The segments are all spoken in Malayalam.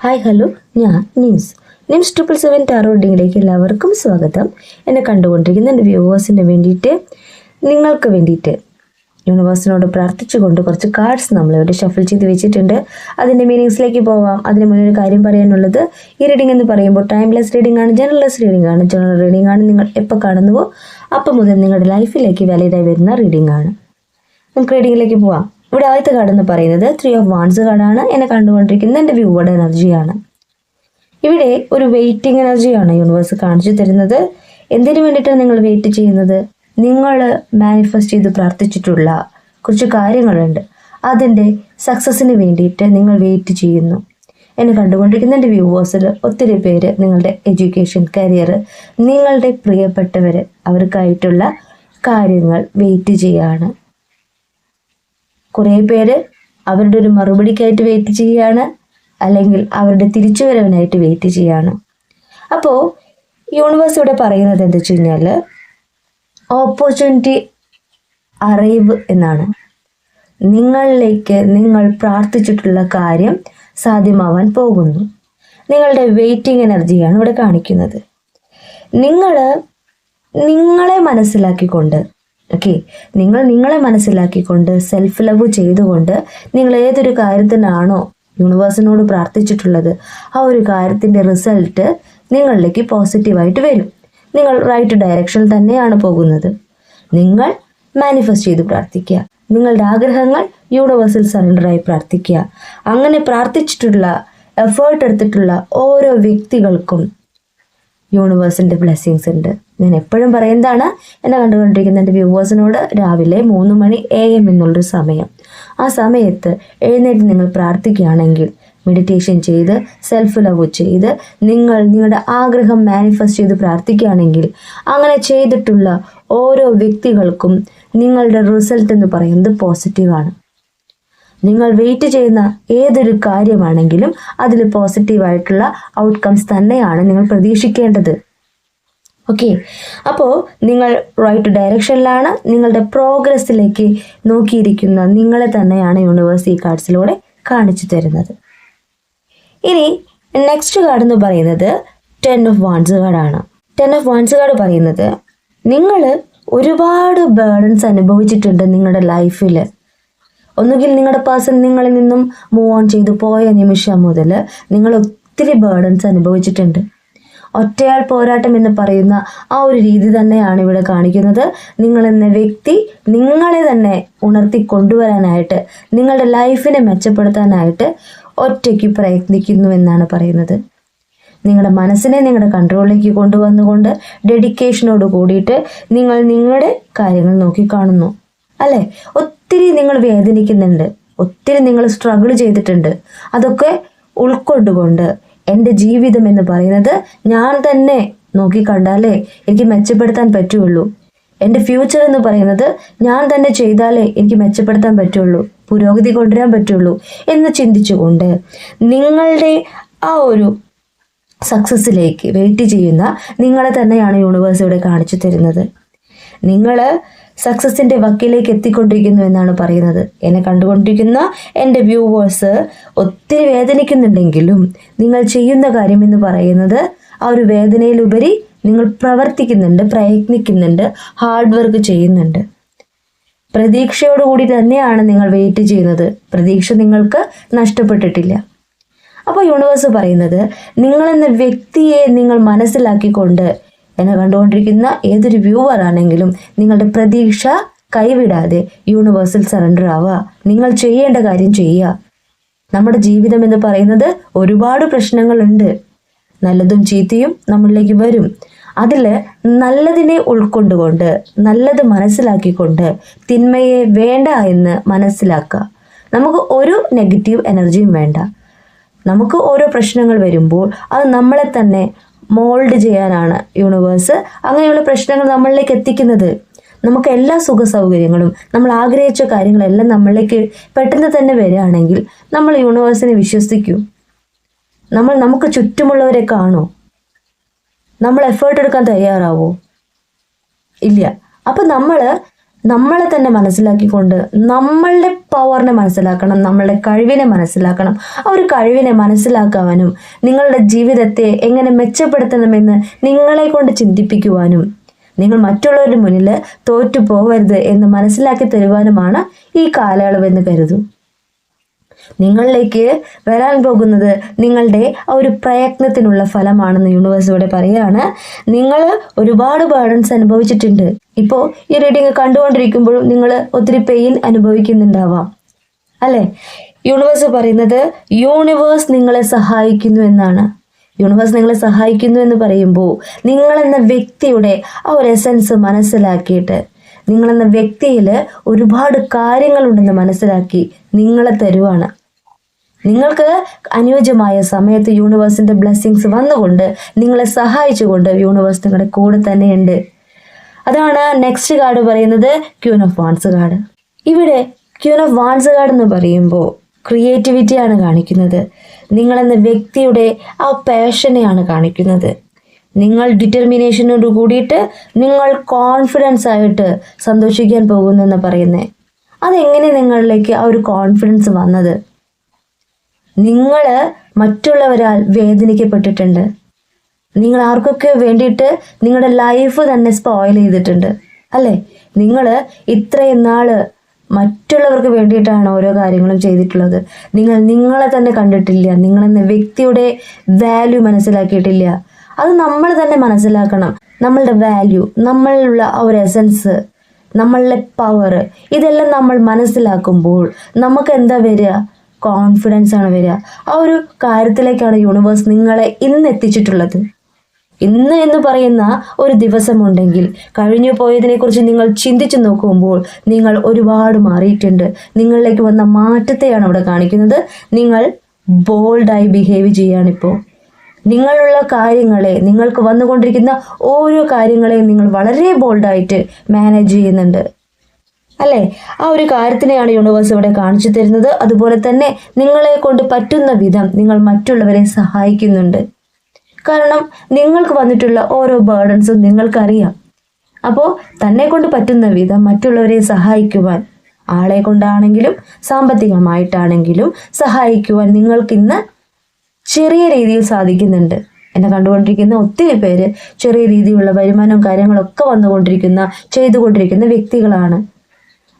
ഹായ് ഹലോ, ഞാൻ നിംസ് 777 ടാറോ റീഡിങ്ങിലേക്ക് എല്ലാവർക്കും സ്വാഗതം. എന്നെ കണ്ടുകൊണ്ടിരിക്കുന്ന എൻ്റെ വ്യൂവേഴ്സിന് വേണ്ടിയിട്ട്, നിങ്ങൾക്ക് വേണ്ടിയിട്ട് യൂണിവേഴ്സിനോട് പ്രാർത്ഥിച്ചുകൊണ്ട് കുറച്ച് കാർഡ്സ് നമ്മളിവിടെ ഷഫിൾ ചെയ്ത് വെച്ചിട്ടുണ്ട്. അതിൻ്റെ മീനിങ്സിലേക്ക് പോവാം. അതിന് മുന്നേ ഒരു കാര്യം പറയാനുള്ളത്, ഈ റീഡിംഗ് എന്ന് പറയുമ്പോൾ ടൈംലെസ് റീഡിംഗ് ആണ്, ജനറൽ റീഡിംഗ് ആണ്. നിങ്ങൾ എപ്പോൾ കാണുന്നുവോ അപ്പം മുതൽ നിങ്ങളുടെ ലൈഫിലേക്ക് വാലിഡായി വരുന്ന റീഡിംഗ് ആണ്. നമുക്ക് റീഡിങ്ങിലേക്ക് പോവാം. ഇവിടെ ആദ്യത്തെ കാർഡ് എന്ന് പറയുന്നത് 3 of Wands കാർഡാണ്. എന്നെ കണ്ടുകൊണ്ടിരിക്കുന്ന എൻ്റെ വ്യൂവറുടെ എനർജിയാണ്. ഇവിടെ ഒരു വെയിറ്റിംഗ് എനർജിയാണ് യൂണിവേഴ്സ് കാണിച്ചു തരുന്നത്. എന്തിനു വേണ്ടിയിട്ടാണ് നിങ്ങൾ വെയിറ്റ് ചെയ്യുന്നത്? നിങ്ങൾ മാനിഫെസ്റ്റ് ചെയ്ത് പ്രാർത്ഥിച്ചിട്ടുള്ള കുറച്ച് കാര്യങ്ങളുണ്ട്. അതിൻ്റെ സക്സസ്സിന് വേണ്ടിയിട്ട് നിങ്ങൾ വെയിറ്റ് ചെയ്യുന്നു. എന്നെ കണ്ടുകൊണ്ടിരിക്കുന്ന എൻ്റെ വ്യൂവേഴ്സിൽ ഒത്തിരി പേര് നിങ്ങളുടെ എഡ്യൂക്കേഷൻ, കരിയർ, നിങ്ങളുടെ പ്രിയപ്പെട്ടവർ, അവർക്കായിട്ടുള്ള കാര്യങ്ങൾ വെയിറ്റ് ചെയ്യുകയാണ്. കുറേ പേര് അവരുടെ ഒരു മറുപടിക്കായിട്ട് വെയിറ്റ് ചെയ്യുകയാണ്, അല്ലെങ്കിൽ അവരുടെ തിരിച്ചുവരവിനായിട്ട് വെയിറ്റ് ചെയ്യുകയാണ്. അപ്പോൾ യൂണിവേഴ്സ് ഇവിടെ പറയുന്നത് എന്താ വെച്ച് കഴിഞ്ഞാൽ, ഓപ്പർച്യൂണിറ്റി അറൈവ് എന്നാണ്. നിങ്ങളിലേക്ക് നിങ്ങൾ പ്രാർത്ഥിച്ചിട്ടുള്ള കാര്യം സാധ്യമാവാൻ പോകുന്നു. നിങ്ങളുടെ വെയിറ്റിംഗ് എനർജിയാണ് ഇവിടെ കാണിക്കുന്നത്. നിങ്ങളെ മനസ്സിലാക്കിക്കൊണ്ട്, നിങ്ങളെ മനസ്സിലാക്കിക്കൊണ്ട്, സെൽഫ് ലവ് ചെയ്തുകൊണ്ട് നിങ്ങൾ ഏതൊരു കാര്യത്തിനാണോ യൂണിവേഴ്സിനോട് പ്രാർത്ഥിച്ചിട്ടുള്ളത്, ആ ഒരു കാര്യത്തിൻ്റെ റിസൾട്ട് നിങ്ങളിലേക്ക് പോസിറ്റീവായിട്ട് വരും. നിങ്ങൾ റൈറ്റ് ഡയറക്ഷനിൽ തന്നെയാണ് പോകുന്നത്. നിങ്ങൾ മാനിഫെസ്റ്റ് ചെയ്ത് പ്രാർത്ഥിക്കുക. നിങ്ങളുടെ ആഗ്രഹങ്ങൾ യൂണിവേഴ്സിൽ സറണ്ടറായി പ്രാർത്ഥിക്കുക. അങ്ങനെ പ്രാർത്ഥിച്ചിട്ടുള്ള, എഫേർട്ട് എടുത്തിട്ടുള്ള ഓരോ വ്യക്തികൾക്കും യൂണിവേഴ്സിൻ്റെ ബ്ലെസ്സിങ്സ് ഉണ്ട്. ഞാൻ എപ്പോഴും പറയുന്നതാണ്, എന്നെ കണ്ടുകൊണ്ടിരിക്കുന്ന എൻ്റെ വ്യൂവേഴ്സിനോട്, രാവിലെ 3 മണി AM എന്നുള്ളൊരു സമയം, ആ സമയത്ത് എഴുന്നേറ്റ് നിങ്ങൾ പ്രാർത്ഥിക്കുകയാണെങ്കിൽ, മെഡിറ്റേഷൻ ചെയ്ത്, സെൽഫ് ലവ് ചെയ്ത്, നിങ്ങളുടെ ആഗ്രഹം മാനിഫെസ്റ്റ് ചെയ്ത് പ്രാർത്ഥിക്കുകയാണെങ്കിൽ, അങ്ങനെ ചെയ്തിട്ടുള്ള ഓരോ വ്യക്തികൾക്കും നിങ്ങളുടെ റിസൾട്ട് എന്ന് പറയുന്നത് പോസിറ്റീവാണ്. നിങ്ങൾ വെയിറ്റ് ചെയ്യുന്ന ഏതൊരു കാര്യമാണെങ്കിലും അതിൽ പോസിറ്റീവായിട്ടുള്ള ഔട്ട്കംസ് തന്നെയാണ് നിങ്ങൾ പ്രതീക്ഷിക്കേണ്ടത്. അപ്പോൾ നിങ്ങൾ റൈറ്റ് ഡയറക്ഷനിലാണ്. നിങ്ങളുടെ പ്രോഗ്രസ്സിലേക്ക് നോക്കിയിരിക്കുന്ന നിങ്ങളെ തന്നെയാണ് യൂണിവേഴ്സ് ഈ കാർഡ്സിലൂടെ കാണിച്ചു തരുന്നത്. ഇനി നെക്സ്റ്റ് കാർഡ് എന്ന് പറയുന്നത് 10 of Wands കാർഡാണ്. 10 of Wands കാർഡ് പറയുന്നത്, നിങ്ങൾ ഒരുപാട് ബേർഡൻസ് അനുഭവിച്ചിട്ടുണ്ട് നിങ്ങളുടെ ലൈഫിൽ. ഒന്നുകിൽ നിങ്ങളുടെ പേഴ്സൺ നിങ്ങളിൽ നിന്നും മൂവ് ഓൺ ചെയ്തു പോയ നിമിഷം മുതൽ നിങ്ങൾ ഒത്തിരി ബേർഡൻസ് അനുഭവിച്ചിട്ടുണ്ട്. ഒറ്റയാൾ പോരാട്ടം എന്ന് പറയുന്ന ആ ഒരു രീതി തന്നെയാണ് ഇവിടെ കാണിക്കുന്നത്. നിങ്ങളെന്ന വ്യക്തി നിങ്ങളെ തന്നെ ഉണർത്തി കൊണ്ടുവരാനായിട്ട്, നിങ്ങളുടെ ലൈഫിനെ മെച്ചപ്പെടുത്താനായിട്ട് ഒറ്റയ്ക്ക് പ്രയത്നിക്കുന്നു എന്നാണ് പറയുന്നത്. നിങ്ങളുടെ മനസ്സിനെ നിങ്ങളുടെ കൺട്രോളിലേക്ക് കൊണ്ടുവന്നുകൊണ്ട് ഡെഡിക്കേഷനോട് കൂടിയിട്ട് നിങ്ങൾ നിങ്ങളുടെ കാര്യങ്ങൾ നോക്കിക്കാണുന്നു, അല്ലേ? ഒത്തിരി നിങ്ങൾ വേദനിക്കുന്നുണ്ട്, ഒത്തിരി നിങ്ങൾ സ്ട്രഗിൾ ചെയ്തിട്ടുണ്ട്. അതൊക്കെ ഉൾക്കൊണ്ടുകൊണ്ട് എൻ്റെ ജീവിതം എന്ന് പറയുന്നത് ഞാൻ തന്നെ നോക്കിക്കണ്ടാലേ എനിക്ക് മെച്ചപ്പെടുത്താൻ പറ്റുള്ളൂ, എൻ്റെ ഫ്യൂച്ചർ എന്ന് പറയുന്നത് ഞാൻ തന്നെ ചെയ്താലേ എനിക്ക് മെച്ചപ്പെടുത്താൻ പറ്റുള്ളൂ, പുരോഗതി കൊണ്ടുവരാൻ പറ്റുള്ളൂ എന്ന് ചിന്തിച്ചുകൊണ്ട് നിങ്ങളുടെ ആ ഒരു സക്സസ്സിലേക്ക് വെയിറ്റ് ചെയ്യുന്ന നിങ്ങളെ തന്നെയാണ് യൂണിവേഴ്സ് ഇവിടെ കാണിച്ചു തരുന്നത്. നിങ്ങൾ സക്സസിൻ്റെ വക്കിലേക്ക് എത്തിക്കൊണ്ടിരിക്കുന്നു എന്നാണ് പറയുന്നത്. എന്നെ കണ്ടുകൊണ്ടിരിക്കുന്ന എൻ്റെ വ്യൂവേഴ്സ് ഒത്തിരി വേദനിക്കുന്നുണ്ടെങ്കിലും നിങ്ങൾ ചെയ്യുന്ന കാര്യം എന്ന് പറയുന്നത്, ആ ഒരു വേദനയിലുപരി നിങ്ങൾ പ്രവർത്തിക്കുന്നുണ്ട്, പ്രയത്നിക്കുന്നുണ്ട്, ഹാർഡ് വർക്ക് ചെയ്യുന്നുണ്ട്. പ്രതീക്ഷയോടുകൂടി തന്നെയാണ് നിങ്ങൾ വെയിറ്റ് ചെയ്യുന്നത്. പ്രതീക്ഷ നിങ്ങൾക്ക് നഷ്ടപ്പെട്ടിട്ടില്ല. അപ്പോൾ യൂണിവേഴ്സ് പറയുന്നത്, നിങ്ങളെന്ന വ്യക്തിയെ നിങ്ങൾ മനസ്സിലാക്കിക്കൊണ്ട്, എന്നെ കണ്ടുകൊണ്ടിരിക്കുന്ന ഏതൊരു വ്യൂവർ ആണെങ്കിലും നിങ്ങളുടെ പ്രതീക്ഷ കൈവിടാതെ യൂണിവേഴ്സിൽ സറണ്ടർ ആവുക. നിങ്ങൾ ചെയ്യേണ്ട കാര്യം ചെയ്യുക. നമ്മുടെ ജീവിതം എന്ന് പറയുന്നത് ഒരുപാട് പ്രശ്നങ്ങളുണ്ട്. നല്ലതും ചീത്തയും നമ്മളിലേക്ക് വരും. അതിൽ നല്ലതിനെ ഉൾക്കൊണ്ടുകൊണ്ട്, നല്ലത് മനസ്സിലാക്കിക്കൊണ്ട്, തിന്മയെ വേണ്ട എന്ന് മനസ്സിലാക്കുക. നമുക്ക് ഒരു നെഗറ്റീവ് എനർജിയും വേണ്ട. നമുക്ക് ഓരോ പ്രശ്നങ്ങൾ വരുമ്പോൾ അത് നമ്മളെ തന്നെ മോൾഡ് ചെയ്യാനാണ് യൂണിവേഴ്സ് അങ്ങനെയുള്ള പ്രശ്നങ്ങൾ നമ്മളിലേക്ക് എത്തിക്കുന്നത്. നമുക്ക് എല്ലാ സുഖ സൗകര്യങ്ങളും, നമ്മൾ ആഗ്രഹിച്ച കാര്യങ്ങളെല്ലാം നമ്മളിലേക്ക് പെട്ടെന്ന് തന്നെ വരികയാണെങ്കിൽ നമ്മൾ യൂണിവേഴ്സിനെ വിശ്വസിക്കൂ. നമുക്ക് ചുറ്റുമുള്ളവരെ കാണോ? നമ്മൾ എഫേർട്ട് എടുക്കാൻ തയ്യാറാവോ? ഇല്ല. അപ്പം നമ്മൾ നമ്മളെ തന്നെ മനസ്സിലാക്കിക്കൊണ്ട് നമ്മളുടെ പവറിനെ മനസ്സിലാക്കണം, നമ്മളുടെ കഴിവിനെ മനസ്സിലാക്കണം. ആ ഒരു കഴിവിനെ മനസ്സിലാക്കാനും നിങ്ങളുടെ ജീവിതത്തെ എങ്ങനെ മെച്ചപ്പെടുത്തണമെന്ന് നിങ്ങളെ കൊണ്ട് ചിന്തിപ്പിക്കുവാനും നിങ്ങൾ മറ്റുള്ളവരുടെ മുന്നിൽ തോറ്റു പോവരുത് എന്ന് മനസ്സിലാക്കി തരുവാനുമാണ് ഈ കാലയളവെന്ന് കരുതും. നിങ്ങളിലേക്ക് വരാൻ പോകുന്നത് നിങ്ങളുടെ ആ ഒരു പ്രയത്നത്തിനുള്ള ഫലമാണെന്ന് യൂണിവേഴ്സ് ഇവിടെ പറയാണ്. നിങ്ങൾ ഒരുപാട് ബേർഡൻസ് അനുഭവിച്ചിട്ടുണ്ട്. ഇപ്പോൾ ഈ റീഡിങ് കണ്ടുകൊണ്ടിരിക്കുമ്പോഴും നിങ്ങൾ ഒത്തിരി പെയിൻ അനുഭവിക്കുന്നുണ്ടാവാം അല്ലേ? യൂണിവേഴ്സ് പറയുന്നത് യൂണിവേഴ്സ് നിങ്ങളെ സഹായിക്കുന്നു എന്നാണ്. യൂണിവേഴ്സ് നിങ്ങളെ സഹായിക്കുന്നു എന്ന് പറയുമ്പോൾ നിങ്ങളെന്ന വ്യക്തിയുടെ ആ ഒരു എസൻസ് മനസ്സിലാക്കിയിട്ട് നിങ്ങളെന്ന വ്യക്തിയിൽ ഒരുപാട് കാര്യങ്ങളുണ്ടെന്ന് മനസ്സിലാക്കി നിങ്ങളെ തരുവാണ്. നിങ്ങൾക്ക് അനുയോജ്യമായ സമയത്ത് യൂണിവേഴ്സിൻ്റെ ബ്ലെസ്സിങ്സ് വന്നുകൊണ്ട് നിങ്ങളെ സഹായിച്ചുകൊണ്ട് യൂണിവേഴ്സ് നിങ്ങളുടെ കൂടെ തന്നെയുണ്ട്. അതാണ് നെക്സ്റ്റ് കാർഡ് പറയുന്നത്, ക്യൂൻ ഓഫ് വാൻസ് കാർഡ്. ഇവിടെ ക്യൂൻ ഓഫ് വാൻസ് കാർഡ് എന്ന് പറയുമ്പോൾ ക്രിയേറ്റിവിറ്റിയാണ് കാണിക്കുന്നത്. നിങ്ങളെന്ന വ്യക്തിയുടെ ആ പാഷനെയാണ് കാണിക്കുന്നത്. നിങ്ങൾ ഡിറ്റർമിനേഷനോട് കൂടിയിട്ട് നിങ്ങൾ കോൺഫിഡൻസ് ആയിട്ട് സന്തോഷിക്കാൻ പോകുന്നെന്ന് പറയുന്നത്. അതെങ്ങനെ നിങ്ങളിലേക്ക് ആ ഒരു കോൺഫിഡൻസ് വന്നത്? നിങ്ങൾ മറ്റുള്ളവരാൽ വേദനിക്കപ്പെട്ടിട്ടുണ്ട്. നിങ്ങൾ ആർക്കൊക്കെ വേണ്ടിയിട്ട് നിങ്ങളുടെ ലൈഫ് തന്നെ സ്പോയിൽ ചെയ്തിട്ടുണ്ട് അല്ലേ? നിങ്ങൾ ഇത്രയും നാൾ മറ്റുള്ളവർക്ക് വേണ്ടിയിട്ടാണ് ഓരോ കാര്യങ്ങളും ചെയ്തിട്ടുള്ളത്. നിങ്ങൾ നിങ്ങളെ തന്നെ കണ്ടിട്ടില്ല. നിങ്ങളെന്ന വ്യക്തിയുടെ വാല്യൂ മനസ്സിലാക്കിയിട്ടില്ല. അത് നമ്മൾ തന്നെ മനസ്സിലാക്കണം. നമ്മളുടെ വാല്യൂ, നമ്മളിലുള്ള ആ ഒരു എസൻസ്, നമ്മളുടെ പവർ, ഇതെല്ലാം നമ്മൾ മനസ്സിലാക്കുമ്പോൾ നമുക്ക് എന്താ വരിക? കോൺഫിഡൻസ് ആണ് വരിക. ആ ഒരു കാര്യത്തിലേക്കാണ് യൂണിവേഴ്സ് നിങ്ങളെ ഇന്ന് എത്തിച്ചിട്ടുള്ളത്. ഇന്ന് എന്ന് പറയുന്ന ഒരു ദിവസമുണ്ടെങ്കിൽ കഴിഞ്ഞു പോയതിനെക്കുറിച്ച് നിങ്ങൾ ചിന്തിച്ചു നോക്കുമ്പോൾ നിങ്ങൾ ഒരുപാട് മാറിയിട്ടുണ്ട്. നിങ്ങളിലേക്ക് വന്ന മാറ്റത്തെയാണ് അവിടെ കാണിക്കുന്നത്. നിങ്ങൾ ബോൾഡായി ബിഹേവ് ചെയ്യാണിപ്പോൾ. നിങ്ങളുള്ള കാര്യങ്ങളെ, നിങ്ങൾക്ക് വന്നുകൊണ്ടിരിക്കുന്ന ഓരോ കാര്യങ്ങളെയും നിങ്ങൾ വളരെ ബോൾഡായിട്ട് മാനേജ് ചെയ്യുന്നുണ്ട് അല്ലേ? ആ ഒരു കാര്യത്തിനെയാണ് യൂണിവേഴ്സ് ഇവിടെ കാണിച്ചു തരുന്നത്. അതുപോലെ തന്നെ നിങ്ങളെ കൊണ്ട് പറ്റുന്ന വിധം നിങ്ങൾ മറ്റുള്ളവരെ സഹായിക്കുന്നുണ്ട്. കാരണം നിങ്ങൾക്ക് വന്നിട്ടുള്ള ഓരോ ബേർഡൻസും നിങ്ങൾക്കറിയാം. അപ്പോൾ തന്നെ കൊണ്ട് പറ്റുന്ന വിധം മറ്റുള്ളവരെ സഹായിക്കുവാൻ, ആളെ കൊണ്ടാണെങ്കിലും സാമ്പത്തികമായിട്ടാണെങ്കിലും സഹായിക്കുവാൻ നിങ്ങൾക്കിന്ന് ചെറിയ രീതിയിൽ സാധിക്കുന്നുണ്ട്. എന്നെ കണ്ടുകൊണ്ടിരിക്കുന്ന ഒത്തിരി പേര് ചെറിയ രീതിയിലുള്ള വരുമാനവും കാര്യങ്ങളൊക്കെ ചെയ്തുകൊണ്ടിരിക്കുന്ന വ്യക്തികളാണ്.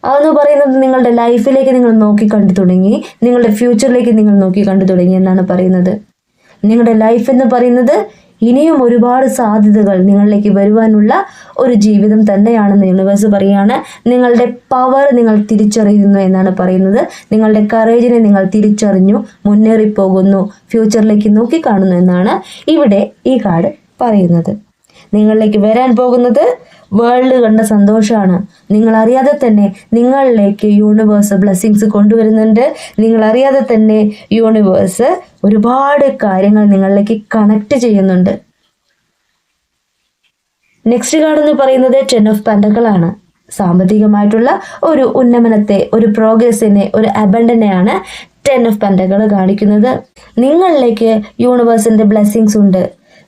അതെന്ന് പറയുന്നത് നിങ്ങളുടെ ലൈഫിലേക്ക് നിങ്ങൾ നോക്കി കണ്ടു തുടങ്ങി, നിങ്ങളുടെ ഫ്യൂച്ചറിലേക്ക് നിങ്ങൾ നോക്കി കണ്ടു തുടങ്ങി എന്നാണ് പറയുന്നത്. നിങ്ങളുടെ ലൈഫ് എന്ന് പറയുന്നത് ഇനിയും ഒരുപാട് സാധ്യതകൾ നിങ്ങളിലേക്ക് വരുവാനുള്ള ഒരു ജീവിതം തന്നെയാണെന്ന് യൂണിവേഴ്സ് പറയുകയാണ്. നിങ്ങളുടെ പവർ നിങ്ങൾ തിരിച്ചറിയുന്നു എന്നാണ് പറയുന്നത്. നിങ്ങളുടെ കറേജിനെ നിങ്ങൾ തിരിച്ചറിഞ്ഞു മുന്നേറിപ്പോകുന്നു, ഫ്യൂച്ചറിലേക്ക് നോക്കിക്കാണുന്നു എന്നാണ് ഇവിടെ ഈ കാർഡ് പറയുന്നത്. നിങ്ങളിലേക്ക് വരാൻ പോകുന്നത് വേൾഡ് കണ്ട സന്തോഷമാണ്. നിങ്ങൾ അറിയാതെ തന്നെ നിങ്ങളിലേക്ക് യൂണിവേഴ്സ് ബ്ലെസ്സിങ്സ് കൊണ്ടുവരുന്നുണ്ട്. നിങ്ങൾ അറിയാതെ തന്നെ യൂണിവേഴ്സ് ഒരുപാട് കാര്യങ്ങൾ നിങ്ങളിലേക്ക് കണക്ട് ചെയ്യുന്നുണ്ട്. നെക്സ്റ്റ് കാർഡ് എന്ന് പറയുന്നത് 10 ഓഫ് പെന്റക്കിളാണ്. സാമ്പത്തികമായിട്ടുള്ള ഒരു ഉന്നമനത്തെ, ഒരു പ്രോഗ്രസിനെ, ഒരു അബണ്ടനെയാണ് 10 ഓഫ് പെന്റക്കിൾ കാണിക്കുന്നത്. നിങ്ങളിലേക്ക് യൂണിവേഴ്സിന്റെ ബ്ലെസ്സിങ്സ് ഉണ്ട്.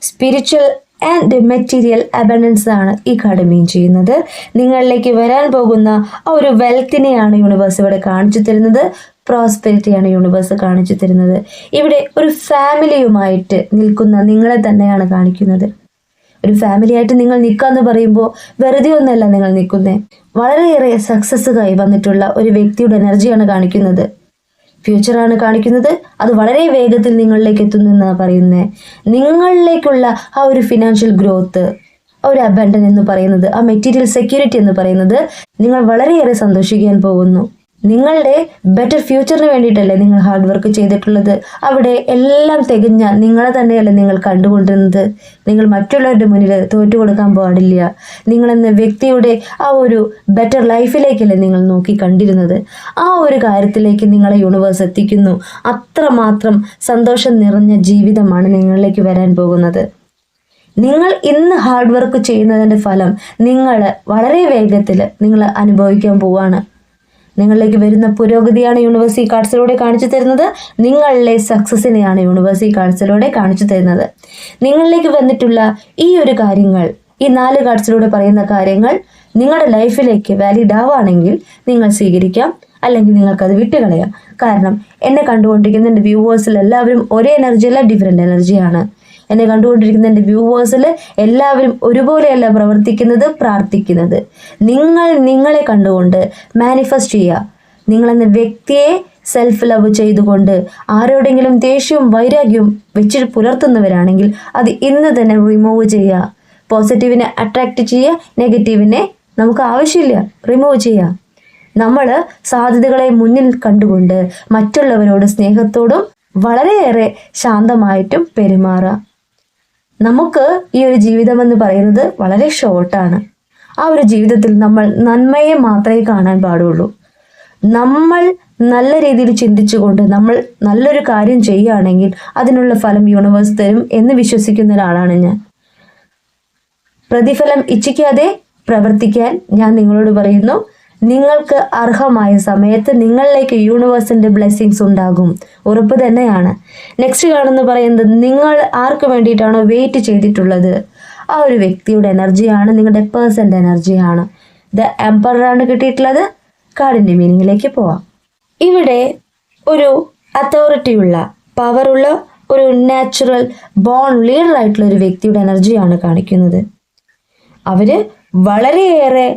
സ്പിരിച്വൽ ആൻഡ് മെറ്റീരിയൽ അബണ്ടൻസ് ആണ് ഈ കാർഡ് മീൻ ചെയ്യുന്നത്. നിങ്ങളിലേക്ക് വരാൻ പോകുന്ന ആ ഒരു വെൽത്തിനെയാണ് യൂണിവേഴ്സ് ഇവിടെ കാണിച്ചു തരുന്നത്. പ്രോസ്പെരിറ്റിയാണ് യൂണിവേഴ്സ് കാണിച്ചു തരുന്നത്. ഇവിടെ ഒരു ഫാമിലിയുമായിട്ട് നിൽക്കുന്ന നിങ്ങളെ തന്നെയാണ് കാണിക്കുന്നത്. ഒരു ഫാമിലി ആയിട്ട് നിങ്ങൾ നിൽക്കുക എന്ന് പറയുമ്പോൾ വെറുതെ ഒന്നല്ല നിങ്ങൾ നിൽക്കുന്നത്. വളരെയേറെ സക്സസ് കൈ വന്നിട്ടുള്ള ഒരു വ്യക്തിയുടെ എനർജിയാണ് കാണിക്കുന്നത്. ഫ്യൂച്ചറാണ് കാണിക്കുന്നത്. അത് വളരെ വേഗത്തിൽ നിങ്ങളിലേക്ക് എത്തുന്നു എന്നാണ് പറയുന്നത്. നിങ്ങളിലേക്കുള്ള ആ ഒരു ഫിനാൻഷ്യൽ ഗ്രോത്ത്, ആ ഒരു അബണ്ടൻ എന്ന് പറയുന്നത്, ആ മെറ്റീരിയൽ സെക്യൂരിറ്റി എന്ന് പറയുന്നത് നിങ്ങൾ വളരെയേറെ സന്തോഷിക്കാൻ പോകുന്നു. നിങ്ങളുടെ ബെറ്റർ ഫ്യൂച്ചറിന് വേണ്ടിയിട്ടല്ലേ നിങ്ങൾ ഹാർഡ് വർക്ക് ചെയ്തിട്ടുള്ളത്. അവിടെ എല്ലാം തികഞ്ഞ നിങ്ങളെ തന്നെയല്ലേ നിങ്ങൾ കണ്ടുകൊണ്ടിരുന്നത്. നിങ്ങൾ മറ്റുള്ളവരുടെ മുന്നിൽ തോറ്റു കൊടുക്കാൻ പാടില്ല. നിങ്ങളെന്ന വ്യക്തിയുടെ ആ ഒരു ബെറ്റർ ലൈഫിലേക്കല്ലേ നിങ്ങൾ നോക്കി കണ്ടിരുന്നത്. ആ ഒരു കാര്യത്തിലേക്ക് നിങ്ങളെ യൂണിവേഴ്സ് എത്തിക്കുന്നു. അത്രമാത്രം സന്തോഷം നിറഞ്ഞ ജീവിതമാണ് നിങ്ങളിലേക്ക് വരാൻ പോകുന്നത്. നിങ്ങൾ ഇന്ന് ഹാർഡ് വർക്ക് ചെയ്യുന്നതിൻ്റെ ഫലം നിങ്ങൾ വളരെ വേഗത്തിൽ നിങ്ങൾ അനുഭവിക്കാൻ പോവാണ്. നിങ്ങളിലേക്ക് വരുന്ന പുരോഗതിയാണ് യൂണിവേഴ്സ് ഈ കാർഡ്സിലൂടെ കാണിച്ചു തരുന്നത്. നിങ്ങളിലെ സക്സസിനെയാണ് യൂണിവേഴ്സ് ഈ കാർഡ്സിലൂടെ കാണിച്ചു തരുന്നത്. നിങ്ങളിലേക്ക് വന്നിട്ടുള്ള ഈ ഒരു കാര്യങ്ങൾ, ഈ 4 കാർഡ്സിലൂടെ പറയുന്ന കാര്യങ്ങൾ നിങ്ങളുടെ ലൈഫിലേക്ക് വാലിഡ് ആവുകയാണെങ്കിൽ നിങ്ങൾ സ്വീകരിക്കാം, അല്ലെങ്കിൽ നിങ്ങൾക്കത് വിട്ടുകളയാം. കാരണം എന്നെ കണ്ടുകൊണ്ടിരിക്കുന്ന എൻ്റെ വ്യൂവേഴ്സിൽ എല്ലാവരും ഒരേ എനർജിയല്ല, ഡിഫറെൻ്റ് എനർജിയാണ്. എന്നെ കണ്ടുകൊണ്ടിരിക്കുന്ന എൻ്റെ വ്യൂവേഴ്സിൽ എല്ലാവരും ഒരുപോലെയല്ല പ്രവർത്തിക്കുന്നത്, പ്രാർത്ഥിക്കുന്നത്. നിങ്ങളെ കണ്ടുകൊണ്ട് മാനിഫെസ്റ്റ് ചെയ്യുക. നിങ്ങളെന്ന വ്യക്തിയെ സെൽഫ് ലവ് ചെയ്തുകൊണ്ട് ആരോടെങ്കിലും ദേഷ്യവും വൈരാഗ്യവും വെച്ച് പുലർത്തുന്നവരാണെങ്കിൽ അത് ഇന്ന് തന്നെ റിമൂവ് ചെയ്യുക. പോസിറ്റീവിനെ അട്രാക്റ്റ് ചെയ്യുക, നെഗറ്റീവിനെ നമുക്ക് ആവശ്യമില്ല, റിമൂവ് ചെയ്യുക. നമ്മൾ സാധ്യതകളെ മുന്നിൽ കണ്ടുകൊണ്ട് മറ്റുള്ളവരോട് സ്നേഹത്തോടും വളരെയേറെ ശാന്തമായിട്ടും പെരുമാറുക. നമുക്ക് ഈ ഒരു ജീവിതമെന്ന് പറയുന്നത് വളരെ ഷോർട്ടാണ്. ആ ഒരു ജീവിതത്തിൽ നമ്മൾ നന്മയെ മാത്രമേ കാണാൻ പാടുള്ളൂ. നമ്മൾ നല്ല രീതിയിൽ ചിന്തിച്ചുകൊണ്ട് നമ്മൾ നല്ലൊരു കാര്യം ചെയ്യുകയാണെങ്കിൽ അതിനുള്ള ഫലം യൂണിവേഴ്സ് തരും എന്ന് വിശ്വസിക്കുന്ന ഒരാളാണ് ഞാൻ. പ്രതിഫലം ഇച്ഛിക്കാതെ പ്രവർത്തിക്കാൻ ഞാൻ നിങ്ങളോട് പറയുന്നു. നിങ്ങൾക്ക് അർഹമായ സമയത്ത് നിങ്ങളിലേക്ക് യൂണിവേഴ്സിന്റെ ബ്ലെസ്സിങ്സ് ഉണ്ടാകും, ഉറപ്പ് തന്നെയാണ്. നെക്സ്റ്റ് കാണുന്ന പറയുന്നത്, നിങ്ങൾ ആർക്ക് വേണ്ടിയിട്ടാണോ വെയിറ്റ് ചെയ്തിട്ടുള്ളത് ആ ഒരു വ്യക്തിയുടെ എനർജിയാണ്, നിങ്ങളുടെ പേഴ്സൻ്റെ എനർജിയാണ്. ദ എംപററാണ് കിട്ടിയിട്ടുള്ളത്. കാർഡിൻ്റെ മീനിങ്ങിലേക്ക് പോവാം. ഇവിടെ ഒരു അതോറിറ്റിയുള്ള, പവറുള്ള, ഒരു നാച്ചുറൽ ബോൺ ലീഡർ ആയിട്ടുള്ള ഒരു വ്യക്തിയുടെ എനർജിയാണ് കാണിക്കുന്നത്. അവര് വളരെയേറെ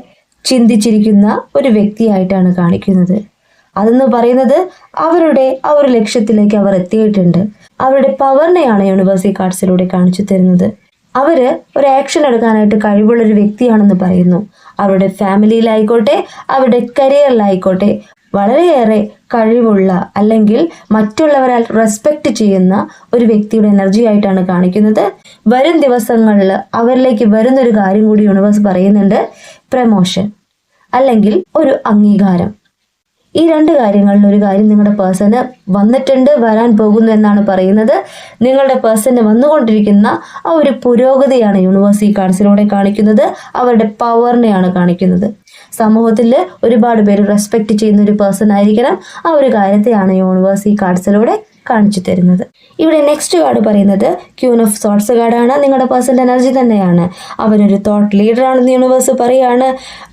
ചിന്തിച്ചിരിക്കുന്ന ഒരു വ്യക്തിയായിട്ടാണ് കാണിക്കുന്നത്. അതെന്ന് പറയുന്നത് അവരുടെ ആ ഒരു ലക്ഷ്യത്തിലേക്ക് അവർ എത്തിയിട്ടുണ്ട്. അവരുടെ പവറിനെയാണ് യൂണിവേഴ്സ് ഈ കാർഡ്സിലൂടെ കാണിച്ചു തരുന്നത്. അവര് ഒരു ആക്ഷൻ എടുക്കാനായിട്ട് കഴിവുള്ളൊരു വ്യക്തിയാണെന്ന് പറയുന്നു. അവരുടെ ഫാമിലിയിലായിക്കോട്ടെ, അവരുടെ കരിയറിലായിക്കോട്ടെ വളരെയേറെ കഴിവുള്ള, അല്ലെങ്കിൽ മറ്റുള്ളവരാൽ റെസ്പെക്റ്റ് ചെയ്യുന്ന ഒരു വ്യക്തിയുടെ എനർജി ആയിട്ടാണ് കാണിക്കുന്നത്. വരും ദിവസങ്ങളിൽ അവരിലേക്ക് വരുന്നൊരു കാര്യം കൂടി യൂണിവേഴ്സ് പറയുന്നുണ്ട്, പ്രമോഷൻ അല്ലെങ്കിൽ ഒരു അംഗീകാരം. ഈ രണ്ട് കാര്യങ്ങളിൽ ഒരു കാര്യം നിങ്ങളുടെ പേഴ്സണ് വന്നിട്ടുണ്ട്, വരാൻ പോകുന്നു എന്നാണ് പറയുന്നത്. നിങ്ങളുടെ പേഴ്സണ് വന്നുകൊണ്ടിരിക്കുന്ന ആ ഒരു പുരോഗതിയാണ് യൂണിവേഴ്സ് ഈ കാർഡ്സിലൂടെ കാണിക്കുന്നത്. അവരുടെ പവറിനെയാണ് കാണിക്കുന്നത്. സമൂഹത്തിൽ ഒരുപാട് പേര് റെസ്പെക്റ്റ് ചെയ്യുന്ന ഒരു പേഴ്സൺ ആയിരിക്കണം. ആ ഒരു കാര്യത്തെയാണ് യൂണിവേഴ്സ് ഈ കാർഡ്സിലൂടെ കാണിച്ചു തരുന്നത്. ഇവിടെ നെക്സ്റ്റ് കാർഡ് പറയുന്നത് ക്യൂൻ ഓഫ് സോർട്സ് കാർഡാണ്. നിങ്ങളുടെ പേഴ്സൻ്റെ എനർജി തന്നെയാണ്. അവരൊരു തോട്ട് ലീഡറാണെന്ന് യൂണിവേഴ്സ് പറയുകയാണ്.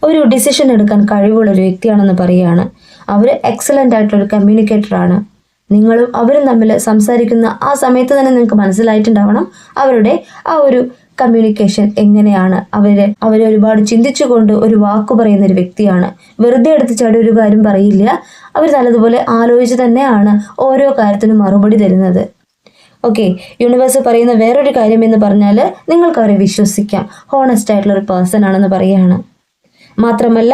ഒരു ഡിസിഷൻ എടുക്കാൻ കഴിവുള്ള ഒരു വ്യക്തിയാണെന്ന് പറയുകയാണ്. അവർ എക്സലൻ്റ് ആയിട്ടുള്ളൊരു കമ്മ്യൂണിക്കേറ്ററാണ്. നിങ്ങളും അവരും തമ്മിൽ സംസാരിക്കുന്ന ആ സമയത്ത് തന്നെ നിങ്ങൾക്ക് മനസ്സിലായിട്ടുണ്ടാവണം അവരുടെ ആ ഒരു കമ്മ്യൂണിക്കേഷൻ എങ്ങനെയാണ്. അവരെ ഒരുപാട് ചിന്തിച്ചുകൊണ്ട് ഒരു വാക്ക് പറയുന്ന ഒരു വ്യക്തിയാണ്. വെറുതെ എടുത്ത് ചാടി ഒരു കാര്യം പറയില്ല. അവർ നല്ലതുപോലെ ആലോചിച്ച് തന്നെയാണ് ഓരോ കാര്യത്തിനും മറുപടി തരുന്നത്. ഓക്കെ, യൂണിവേഴ്സ് പറയുന്ന വേറൊരു കാര്യം എന്ന് പറഞ്ഞാൽ നിങ്ങൾക്ക് അവരെ വിശ്വസിക്കാം. ഹോണസ്റ്റ് ആയിട്ടുള്ള ഒരു പേഴ്സൺ ആണെന്ന് പറയുകയാണ്. മാത്രമല്ല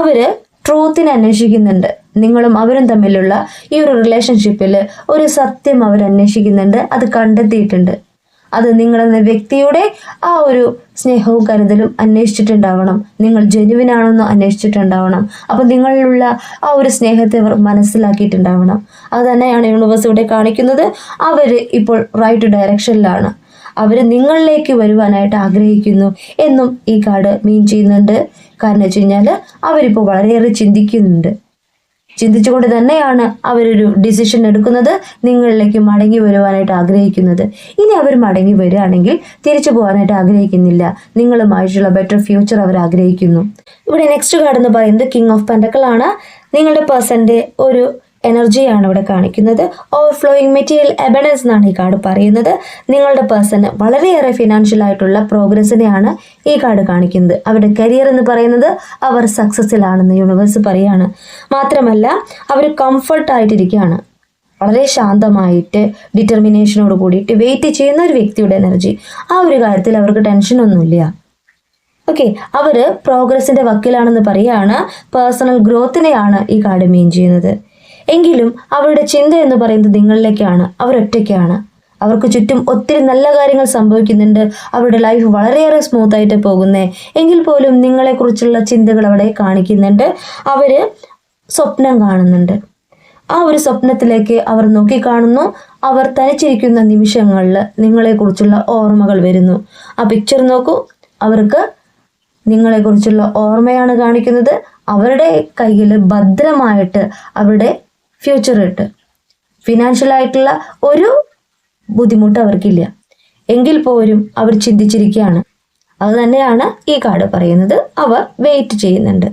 അവര് ട്രൂത്തിനെ അന്വേഷിക്കുന്നുണ്ട്. നിങ്ങളും അവരും തമ്മിലുള്ള ഈ ഒരു റിലേഷൻഷിപ്പിൽ ഒരു സത്യം അവർ അന്വേഷിക്കുന്നുണ്ട്. അത് കണ്ടെത്തിയിട്ടുണ്ട്. അത് നിങ്ങളെന്ന വ്യക്തിയുടെ ആ ഒരു സ്നേഹവും കരുതലും അന്വേഷിച്ചിട്ടുണ്ടാവണം. നിങ്ങൾ ജെനുവിനാണെന്ന് അന്വേഷിച്ചിട്ടുണ്ടാവണം. അപ്പം നിങ്ങളിലുള്ള ആ ഒരു സ്നേഹത്തെ അവർ മനസ്സിലാക്കിയിട്ടുണ്ടാവണം. അത് തന്നെയാണ് യൂണിവേഴ്സ് ഇവിടെ കാണിക്കുന്നത്. അവർ ഇപ്പോൾ റൈറ്റ് ഡയറക്ഷനിലാണ്. അവർ നിങ്ങളിലേക്ക് വരുവാനായിട്ട് ആഗ്രഹിക്കുന്നു എന്നും ഈ കാർഡ് മീൻ ചെയ്യുന്നുണ്ട്. കാരണം വെച്ച് കഴിഞ്ഞാൽ അവരിപ്പോൾ വളരെയേറെ ചിന്തിച്ചുകൊണ്ട് തന്നെയാണ് അവരൊരു ഡിസിഷൻ എടുക്കുന്നത്, നിങ്ങളിലേക്ക് മടങ്ങി വരുവാനായിട്ട് ആഗ്രഹിക്കുന്നത്. ഇനി അവർ മടങ്ങി വരികയാണെങ്കിൽ തിരിച്ചു പോകാനായിട്ട് ആഗ്രഹിക്കുന്നില്ല. നിങ്ങളുമായിട്ടുള്ള ബെറ്റർ ഫ്യൂച്ചർ അവർ ആഗ്രഹിക്കുന്നു. ഇവിടെ നെക്സ്റ്റ് കാർഡ് എന്ന് പറയുന്നത് കിങ് ഓഫ് പെൻറ്റക്കിൾ ആണ്. നിങ്ങളുടെ പേഴ്സൻ്റെ ഒരു എനർജിയാണ് ഇവിടെ കാണിക്കുന്നത്. ഓവർഫ്ലോയിങ് മെറ്റീരിയൽ അബണ്ടൻസ് എന്നാണ് ഈ കാർഡ് പറയുന്നത്. നിങ്ങളുടെ പേഴ്സണ് വളരെയേറെ ഫിനാൻഷ്യൽ ആയിട്ടുള്ള പ്രോഗ്രസിനെയാണ് ഈ കാർഡ് കാണിക്കുന്നത്. അവരുടെ കരിയർ എന്ന് പറയുന്നത് അവർ സക്സസ്സിലാണെന്ന് യൂണിവേഴ്സ് പറയാണ്. മാത്രമല്ല അവർ കംഫർട്ടായിട്ടിരിക്കുകയാണ്. വളരെ ശാന്തമായിട്ട് ഡിറ്റർമിനേഷനോട് കൂടിയിട്ട് വെയിറ്റ് ചെയ്യുന്ന ഒരു വ്യക്തിയുടെ എനർജി. ആ ഒരു കാര്യത്തിൽ അവർക്ക് ടെൻഷനൊന്നുമില്ല. ഓക്കെ, അവർ പ്രോഗ്രസിൻ്റെ വക്കിലാണെന്ന് പറയുകയാണ്. പേഴ്സണൽ ഗ്രോത്തിനെയാണ് ഈ കാർഡ് മീൻ ചെയ്യുന്നത്. എങ്കിലും അവരുടെ ചിന്ത എന്ന് പറയുന്നത് നിങ്ങളിലേക്കാണ്. അവരൊറ്റയ്ക്കാണ്. അവർക്ക് ചുറ്റും ഒത്തിരി നല്ല കാര്യങ്ങൾ സംഭവിക്കുന്നുണ്ട്. അവരുടെ ലൈഫ് വളരെയേറെ സ്മൂത്തായിട്ട് പോകുന്നേ എങ്കിൽ പോലും നിങ്ങളെക്കുറിച്ചുള്ള ചിന്തകൾ അവിടെ കാണിക്കുന്നുണ്ട്. അവർ സ്വപ്നം കാണുന്നുണ്ട്. ആ ഒരു സ്വപ്നത്തിലേക്ക് അവർ നോക്കിക്കാണുന്നു. അവർ തനിച്ചിരിക്കുന്ന നിമിഷങ്ങളിൽ നിങ്ങളെക്കുറിച്ചുള്ള ഓർമ്മകൾ വരുന്നു. ആ പിക്ചർ നോക്കൂ. അവർക്ക് നിങ്ങളെക്കുറിച്ചുള്ള ഓർമ്മയാണ് കാണിക്കുന്നത്. അവരുടെ കയ്യിൽ ഭദ്രമായിട്ട് അവരുടെ ഫ്യൂച്ചർ ഇട്ട് ഫിനാൻഷ്യലായിട്ടുള്ള ഒരു ബുദ്ധിമുട്ട് അവർക്കില്ല. എങ്കിൽ പോലും അവർ ചിന്തിച്ചിരിക്കുകയാണ്. അത് തന്നെയാണ് ഈ കാർഡ് പറയുന്നത്. അവർ വെയിറ്റ് ചെയ്യുന്നുണ്ട്.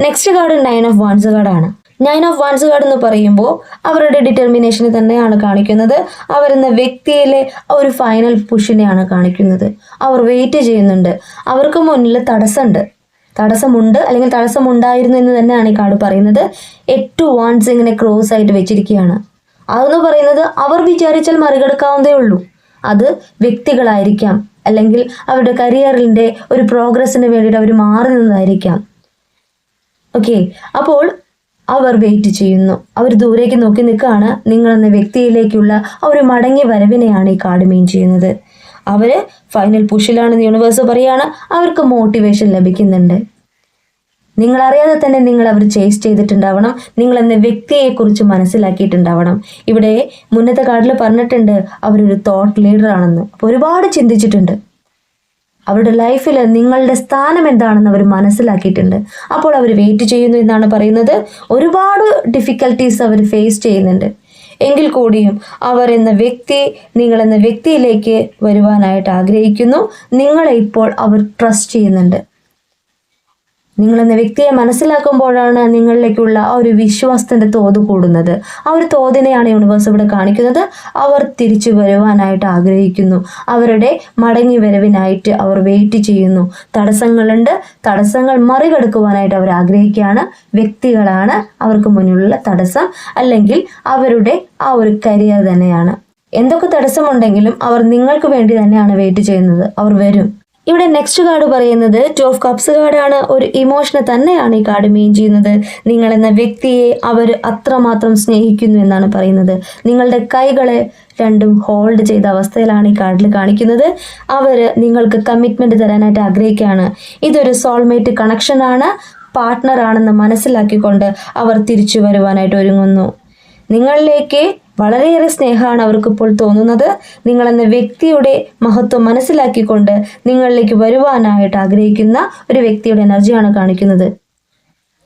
നെക്സ്റ്റ് കാർഡ് 9 ഓഫ് വാൻസ് കാർഡാണ്. 9 ഓഫ് വാൻസ് കാർഡ് എന്ന് പറയുമ്പോൾ അവരുടെ ഡിറ്റർമിനേഷനെ തന്നെയാണ് കാണിക്കുന്നത്. അവരെന്ന വ്യക്തിയിലെ ഒരു ഫൈനൽ പുഷിനെയാണ് കാണിക്കുന്നത്. അവർ വെയിറ്റ് ചെയ്യുന്നുണ്ട്. അവർക്ക് മുന്നിൽ തടസ്സമുണ്ട് അല്ലെങ്കിൽ തടസ്സമുണ്ടായിരുന്നു എന്ന് തന്നെയാണ് ഈ കാർഡ് പറയുന്നത്. 8 വാൻസ് ഇങ്ങനെ ക്രോസ് ആയിട്ട് വെച്ചിരിക്കുകയാണ്. അതെന്ന് പറയുന്നത് അവർ വിചാരിച്ചാൽ മറികടക്കാവുന്നതേ ഉള്ളൂ. അത് വ്യക്തികളായിരിക്കാം, അല്ലെങ്കിൽ അവരുടെ കരിയറിൻ്റെ ഒരു പ്രോഗ്രസ്സിന് വേണ്ടിയിട്ട് അവർ മാറി നിന്നതായിരിക്കാം. ഓക്കെ, അപ്പോൾ അവർ വെയിറ്റ് ചെയ്യുന്നു. അവർ ദൂരേക്ക് നോക്കി നിൽക്കുകയാണ്. നിങ്ങളെന്ന വ്യക്തിയിലേക്കുള്ള ഒരു മടങ്ങി വരവിനെയാണ് ഈ കാർഡ് മീൻ ചെയ്യുന്നത്. അവർ ഫൈനൽ പുഷിലാണെന്ന് യൂണിവേഴ്സ് പറയുകയാണ്. അവർക്ക് മോട്ടിവേഷൻ ലഭിക്കുന്നുണ്ട്. നിങ്ങളറിയാതെ തന്നെ നിങ്ങൾ അവർ ചേസ് ചെയ്തിട്ടുണ്ടാവണം. നിങ്ങളെന്ന വ്യക്തിയെക്കുറിച്ച് മനസ്സിലാക്കിയിട്ടുണ്ടാവണം. ഇവിടെ മുന്നത്തെ കാർഡിൽ പറഞ്ഞിട്ടുണ്ട് അവരൊരു തോട്ട് ലീഡറാണെന്ന്. അപ്പോൾ ഒരുപാട് ചിന്തിച്ചിട്ടുണ്ട്. അവരുടെ ലൈഫിൽ നിങ്ങളുടെ സ്ഥാനം എന്താണെന്ന് അവർ മനസ്സിലാക്കിയിട്ടുണ്ട്. അപ്പോൾ അവർ വെയിറ്റ് ചെയ്യുന്നു എന്നാണ് പറയുന്നത്. ഒരുപാട് ഡിഫിക്കൽട്ടീസ് അവർ ഫേസ് ചെയ്യുന്നുണ്ട്. എങ്കിൽ കൂടിയും അവർ എന്ന വ്യക്തി നിങ്ങളെന്ന വ്യക്തിയിലേക്ക് വരുവാനായിട്ട് ആഗ്രഹിക്കുന്നു. നിങ്ങളെ ഇപ്പോൾ അവർ ട്രസ്റ്റ് ചെയ്യുന്നുണ്ട്. നിങ്ങളെന്ന വ്യക്തിയെ മനസ്സിലാക്കുമ്പോഴാണ് നിങ്ങളിലേക്കുള്ള ആ ഒരു വിശ്വാസത്തിൻ്റെ തോത് കൂടുന്നത്. ആ ഒരു തോതിനെയാണ് യൂണിവേഴ്സ് ഇവിടെ കാണിക്കുന്നത്. അവർ തിരിച്ചു വരുവാനായിട്ട് ആഗ്രഹിക്കുന്നു. അവരുടെ മടങ്ങി വരവിനായിട്ട് അവർ വെയിറ്റ് ചെയ്യുന്നു. തടസ്സങ്ങളുണ്ട്, തടസ്സങ്ങൾ മറികടക്കുവാനായിട്ട് അവർ ആഗ്രഹിക്കുകയാണ്. വ്യക്തികളാണ് അവർക്ക് മുന്നിലുള്ള തടസ്സം, അല്ലെങ്കിൽ അവരുടെ ആ ഒരു കരിയർ തന്നെയാണ്. എന്തൊക്കെ തടസ്സമുണ്ടെങ്കിലും അവർ നിങ്ങൾക്ക് വേണ്ടി തന്നെയാണ് വെയിറ്റ് ചെയ്യുന്നത്. അവർ വരും. ഇവിടെ നെക്സ്റ്റ് കാർഡ് പറയുന്നത് 2 ഓഫ് കപ്സ് കാർഡാണ്. ഒരു ഇമോഷനെ തന്നെയാണ് ഈ കാർഡ് മീൻ ചെയ്യുന്നത്. നിങ്ങളെന്ന വ്യക്തിയെ അവർ അത്രമാത്രം സ്നേഹിക്കുന്നു എന്നാണ് പറയുന്നത്. നിങ്ങളുടെ കൈകളെ രണ്ടും ഹോൾഡ് ചെയ്ത അവസ്ഥയിലാണ് ഈ കാർഡിൽ കാണിക്കുന്നത്. അവർ നിങ്ങൾക്ക് കമ്മിറ്റ്മെൻറ്റ് തരാനായിട്ട് ആഗ്രഹിക്കുകയാണ്. ഇതൊരു സോൾമേറ്റ് കണക്ഷനാണ്, പാർട്ട്ണർ ആണെന്ന് മനസ്സിലാക്കിക്കൊണ്ട് അവർ തിരിച്ചു വരുവാനായിട്ട് ഒരുങ്ങുന്നു. നിങ്ങളിലേക്ക് വളരെയേറെ സ്നേഹമാണ് അവർക്കിപ്പോൾ തോന്നുന്നത്. നിങ്ങളെന്ന വ്യക്തിയുടെ മഹത്വം മനസ്സിലാക്കിക്കൊണ്ട് നിങ്ങളിലേക്ക് വരുവാനായിട്ട് ആഗ്രഹിക്കുന്ന ഒരു വ്യക്തിയുടെ എനർജിയാണ് കാണിക്കുന്നത്.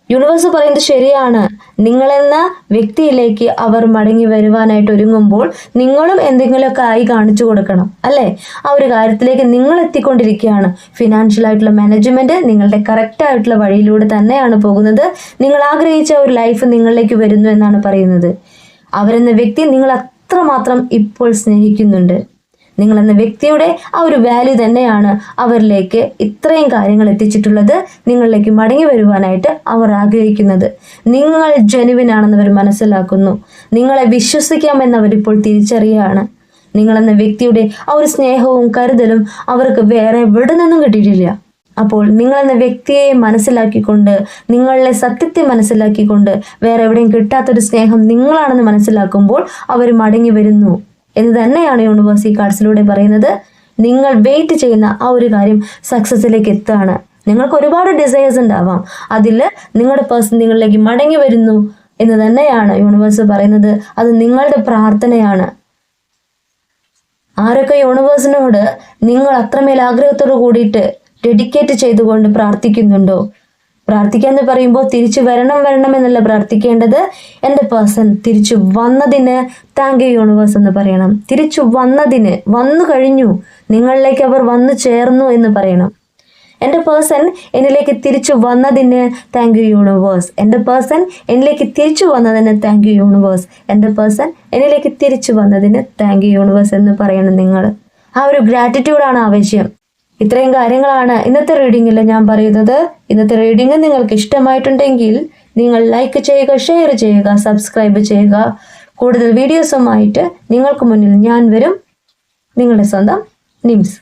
യൂണിവേഴ്സ് പറയുന്നത് ശരിയാണ്. നിങ്ങളെന്ന വ്യക്തിയിലേക്ക് അവർ മടങ്ങി വരുവാനായിട്ട് ഒരുങ്ങുമ്പോൾ നിങ്ങളും എന്തെങ്കിലുമൊക്കെ ആയി കാണിച്ചു കൊടുക്കണം, അല്ലേ? ആ ഒരു കാര്യത്തിലേക്ക് നിങ്ങൾ എത്തിക്കൊണ്ടിരിക്കുകയാണ്. ഫിനാൻഷ്യൽ ആയിട്ടുള്ള മാനേജ്മെൻറ്റ് നിങ്ങളുടെ കറക്റ്റായിട്ടുള്ള വഴിയിലൂടെ തന്നെയാണ് പോകുന്നത്. നിങ്ങൾ ആഗ്രഹിച്ച ഒരു ലൈഫ് നിങ്ങളിലേക്ക് വരുന്നു എന്നാണ് പറയുന്നത്. അവരെന്ന വ്യക്തി നിങ്ങൾ അത്രമാത്രം ഇപ്പോൾ സ്നേഹിക്കുന്നുണ്ട്. നിങ്ങളെന്ന വ്യക്തിയുടെ ആ ഒരു വാല്യൂ തന്നെയാണ് അവരിലേക്ക് ഇത്രയും കാര്യങ്ങൾ എത്തിച്ചിട്ടുള്ളത്. നിങ്ങളിലേക്ക് മടങ്ങി വരുവാനായിട്ട് അവർ ആഗ്രഹിക്കുന്നത്. നിങ്ങൾ ജെനുവിൻ ആണെന്ന് അവർ മനസ്സിലാക്കുന്നു. നിങ്ങളെ വിശ്വസിക്കാമെന്ന് അവരിപ്പോൾ തിരിച്ചറിയുകയാണ്. നിങ്ങളെന്ന വ്യക്തിയുടെ ആ ഒരു സ്നേഹവും കരുതലും അവർക്ക് വേറെ എവിടെ നിന്നും കിട്ടിയിട്ടില്ല. അപ്പോൾ നിങ്ങളെന്ന വ്യക്തിയെ മനസ്സിലാക്കിക്കൊണ്ട്, നിങ്ങളിലെ സത്യത്തെ മനസ്സിലാക്കിക്കൊണ്ട്, വേറെ എവിടെയും കിട്ടാത്തൊരു സ്നേഹം നിങ്ങളാണെന്ന് മനസ്സിലാക്കുമ്പോൾ അവർ മടങ്ങി വരുന്നു എന്ന് തന്നെയാണ് യൂണിവേഴ്സ് ഈ കാർഡ്സിലൂടെ പറയുന്നത്. നിങ്ങൾ വെയിറ്റ് ചെയ്യുന്ന ആ ഒരു കാര്യം സക്സസ്സിലേക്ക് എത്തുകയാണ്. നിങ്ങൾക്ക് ഒരുപാട് ഡിസയേഴ്സ് ഉണ്ടാവാം, അതിൽ നിങ്ങളുടെ പേഴ്സൺ നിങ്ങളിലേക്ക് മടങ്ങി വരുന്നു എന്ന് തന്നെയാണ് യൂണിവേഴ്സ് പറയുന്നത്. അത് നിങ്ങളുടെ പ്രാർത്ഥനയാണ്. ആരൊക്കെ യൂണിവേഴ്സിനോട് നിങ്ങൾ അത്രമേൽ ആഗ്രഹത്തോട് കൂടിയിട്ട് ഡെഡിക്കേറ്റ് ചെയ്തുകൊണ്ട് പ്രാർത്ഥിക്കുന്നുണ്ടോ? പ്രാർത്ഥിക്കാന്ന് പറയുമ്പോൾ തിരിച്ചു വരണം എന്നല്ല പ്രാർത്ഥിക്കേണ്ടത്. എൻ്റെ പേഴ്സൺ തിരിച്ചു വന്നതിന് താങ്ക് യു യൂണിവേഴ്സ് എന്ന് പറയണം. തിരിച്ചു വന്നതിന്, വന്നു കഴിഞ്ഞു, നിങ്ങളിലേക്ക് അവർ വന്നു ചേർന്നു എന്ന് പറയണം. എൻ്റെ പേഴ്സൺ എന്നിലേക്ക് തിരിച്ചു വന്നതിന് താങ്ക് യു യൂണിവേഴ്സ്. എൻ്റെ പേഴ്സൺ എന്നിലേക്ക് തിരിച്ചു വന്നതിന് താങ്ക് യു യൂണിവേഴ്സ്. എൻ്റെ പേഴ്സൺ എന്നിലേക്ക് തിരിച്ചു വന്നതിന് താങ്ക് യു യൂണിവേഴ്സ് എന്ന് പറയണം നിങ്ങൾ. ആ ഒരു ഗ്രാറ്റിറ്റ്യൂഡാണ് ആവശ്യം. ഇത്രയും കാര്യങ്ങളാണ് ഇന്നത്തെ റീഡിങ്ങിൽ ഞാൻ പറയുന്നത്. ഇന്നത്തെ റീഡിങ് നിങ്ങൾക്ക് ഇഷ്ടമായിട്ടുണ്ടെങ്കിൽ നിങ്ങൾ ലൈക്ക് ചെയ്യുക, ഷെയർ ചെയ്യുക, സബ്സ്ക്രൈബ് ചെയ്യുക. കൂടുതൽ വീഡിയോസുമായിട്ട് നിങ്ങൾക്ക് മുന്നിൽ ഞാൻ വരും. നിങ്ങളുടെ സ്വന്തം നിംസ്.